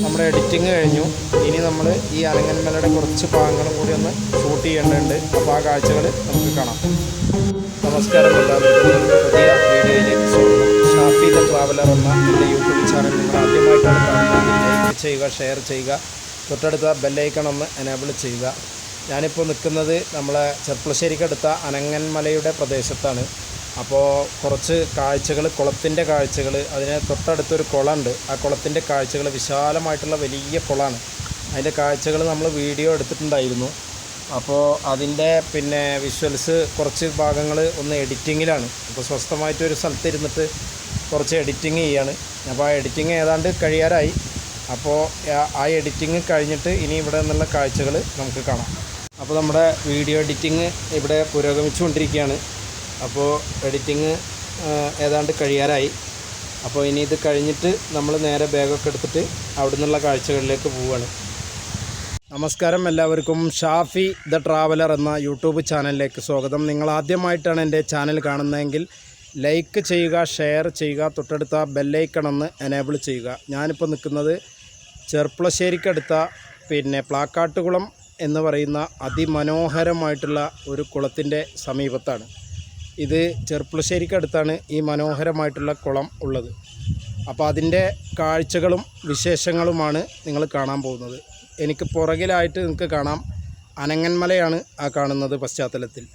നമ്മുടെ എഡിറ്റിങ് കഴിഞ്ഞു. ഇനി നമ്മൾ ഈ അനങ്ങന്മലയുടെ കുറച്ച് ഭാഗങ്ങളും കൂടി ഒന്ന് ഷൂട്ട് ചെയ്യേണ്ടതുണ്ട്. അപ്പോൾ ആ കാഴ്ചകൾ നമുക്ക് കാണാം. നമസ്കാരം എല്ലാവർക്കും. പുതിയ വീഡിയോയിലേക്ക് സ്വാഗതം. ഷാഫി ദ ട്രാവലർ എന്ന എൻ്റെ യൂട്യൂബ് ചാനൽ നിങ്ങൾ ആദ്യമായിട്ടാണ് കാണുന്നതെങ്കിൽ ലൈക്ക് ചെയ്യുക, ഷെയർ ചെയ്യുക, തൊട്ടടുത്ത ബെല്ലൈക്കൺ ഒന്ന് എനേബിൾ ചെയ്യുക. ഞാനിപ്പോൾ നിൽക്കുന്നത് നമ്മളെ ചെർപ്പളശ്ശേരിക്കടുത്ത അനങ്ങന്മലയുടെ പ്രദേശത്താണ്. അപ്പോൾ കുറച്ച് കാഴ്ചകൾ, കുളത്തിൻ്റെ കാഴ്ചകൾ, അതിന് തൊട്ടടുത്തൊരു കുളമുണ്ട്. ആ കുളത്തിൻ്റെ കാഴ്ചകൾ, വിശാലമായിട്ടുള്ള വലിയ കുളമാണ്. അതിൻ്റെ കാഴ്ചകൾ നമ്മൾ വീഡിയോ എടുത്തിട്ടുണ്ടായിരുന്നു. അപ്പോൾ അതിൻ്റെ വിഷ്വൽസ് കുറച്ച് ഭാഗങ്ങൾ ഒന്ന് എഡിറ്റിങ്ങിലാണ്. അപ്പോൾ സ്വസ്ഥമായിട്ടൊരു സ്ഥലത്ത് ഇരുന്നിട്ട് കുറച്ച് എഡിറ്റിങ് ചെയ്യാണ്. അപ്പോൾ ആ എഡിറ്റിങ് ഏതാണ്ട് കഴിയാറായി. അപ്പോൾ ആ എഡിറ്റിങ് കഴിഞ്ഞിട്ട് ഇനി ഇവിടെ നിന്നുള്ള കാഴ്ചകൾ നമുക്ക് കാണാം. അപ്പോൾ നമ്മുടെ വീഡിയോ എഡിറ്റിങ് ഇവിടെ പുരോഗമിച്ചുകൊണ്ടിരിക്കുകയാണ്. അപ്പോൾ എഡിറ്റിങ് ഏതാണ്ട് കഴിയാറായി. അപ്പോൾ ഇനി ഇത് കഴിഞ്ഞിട്ട് നമ്മൾ നേരെ ബാഗൊക്കെ എടുത്തിട്ട് അവിടെ നിന്നുള്ള കാഴ്ചകളിലേക്ക് പോവുകയാണ്. നമസ്കാരം എല്ലാവർക്കും. ഷാഫി ദ ട്രാവലർ എന്ന യൂട്യൂബ് ചാനലിലേക്ക് സ്വാഗതം. നിങ്ങൾ ആദ്യമായിട്ടാണ് എൻ്റെ ചാനൽ കാണുന്നതെങ്കിൽ ലൈക്ക് ചെയ്യുക, ഷെയർ ചെയ്യുക, തൊട്ടടുത്ത ബെല്ലൈക്കൺ ഒന്ന് എനേബിൾ ചെയ്യുക. ഞാനിപ്പോൾ നിൽക്കുന്നത് ചെർപ്പളശ്ശേരിക്കടുത്ത പ്ലാക്കാട്ടുകുളം എന്ന് പറയുന്ന അതിമനോഹരമായിട്ടുള്ള ഒരു കുളത്തിൻ്റെ സമീപത്താണ്. ഇത് ചെർപ്പളശ്ശേരിക്കടുത്താണ് ഈ മനോഹരമായിട്ടുള്ള കുളം ഉള്ളത്. അപ്പോൾ അതിൻ്റെ കാഴ്ചകളും വിശേഷങ്ങളുമാണ് നിങ്ങൾ കാണാൻ പോകുന്നത്. എനിക്ക് പുറകിലായിട്ട് നിങ്ങൾക്ക് കാണാം, അനങ്ങന്മലയാണ് ആ കാണുന്നത് പശ്ചാത്തലത്തിൽ.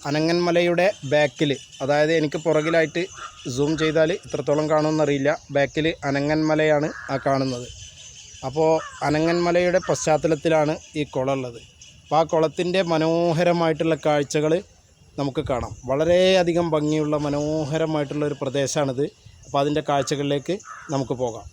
അനങ്ങന്മലയുടെ ബാക്കിൽ, അതായത് എനിക്ക് പുറകിലായിട്ട് സൂം ചെയ്താൽ ഇത്രത്തോളം കാണുമെന്നറിയില്ല, ബാക്കിൽ അനങ്ങന്മലയാണ് ആ കാണുന്നത്. അപ്പോൾ അനങ്ങന്മലയുടെ പശ്ചാത്തലത്തിലാണ് ഈ കുളം ഉള്ളത്. അപ്പോൾ ആ കുളത്തിൻ്റെ മനോഹരമായിട്ടുള്ള കാഴ്ചകൾ നമുക്ക് കാണാം. വളരെയധികം ഭംഗിയുള്ള മനോഹരമായിട്ടുള്ള ഒരു പ്രദേശമാണിത്. അപ്പോൾ അതിൻ്റെ കാഴ്ചകളിലേക്ക് നമുക്ക് പോകാം.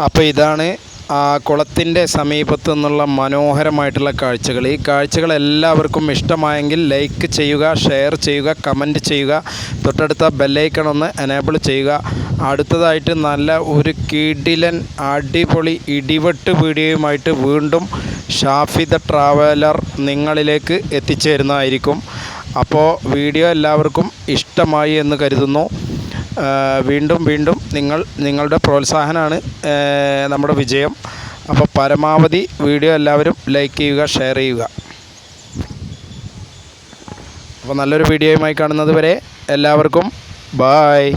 അപ്പോൾ ഇതാണ് ആ കുളത്തിൻ്റെ സമീപത്തു നിന്നുള്ള മനോഹരമായിട്ടുള്ള കാഴ്ചകൾ. ഈ കാഴ്ചകൾ എല്ലാവർക്കും ഇഷ്ടമായെങ്കിൽ ലൈക്ക് ചെയ്യുക, ഷെയർ ചെയ്യുക, കമൻറ്റ് ചെയ്യുക, തൊട്ടടുത്ത ബെല്ലൈക്കൺ ഒന്ന് എനേബിൾ ചെയ്യുക. അടുത്തതായിട്ട് നല്ല ഒരു കിടിലൻ അടിപൊളി ഇടിവെട്ട് വീഡിയോയുമായിട്ട് വീണ്ടും ഷാഫി ദ ട്രാവലർ നിങ്ങളിലേക്ക് എത്തിച്ചേരുന്നതായിരിക്കും. അപ്പോൾ വീഡിയോ എല്ലാവർക്കും ഇഷ്ടമായി എന്ന് കരുതുന്നു. വീണ്ടും നിങ്ങളുടെ പ്രോത്സാഹനമാണ് നമ്മുടെ വിജയം. അപ്പോൾ പരമാവധി വീഡിയോ എല്ലാവരും ലൈക്ക് ചെയ്യുക, ഷെയർ ചെയ്യുക. അപ്പോൾ നല്ലൊരു വീഡിയോയുമായി കാണുന്നത് വരെ എല്ലാവർക്കും ബായ്.